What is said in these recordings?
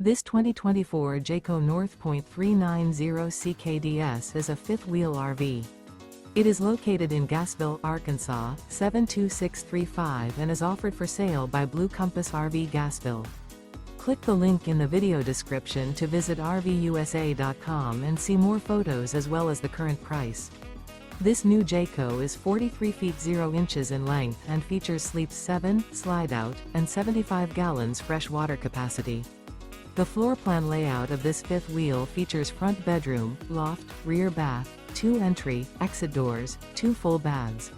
This 2024 Jayco North Point 390 CKDS is a fifth-wheel RV. It is located in Gassville, Arkansas, 72635 and is offered for sale by Blue Compass RV Gassville. Click the link in the video description to visit RVUSA.com and see more photos as well as the current price. This new Jayco is 43 feet 0 inches in length and features sleeps 7, slide-out, and 75 gallons fresh water capacity. The floor plan layout of this fifth wheel features front bedroom, loft, rear bath, 2 entry, exit doors, 2 full baths.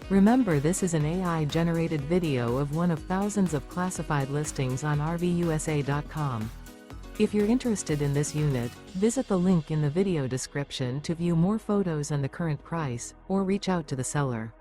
Remember, this is an AI-generated video of one of thousands of classified listings on RVUSA.com. If you're interested in this unit, visit the link in the video description to view more photos and the current price, or reach out to the seller.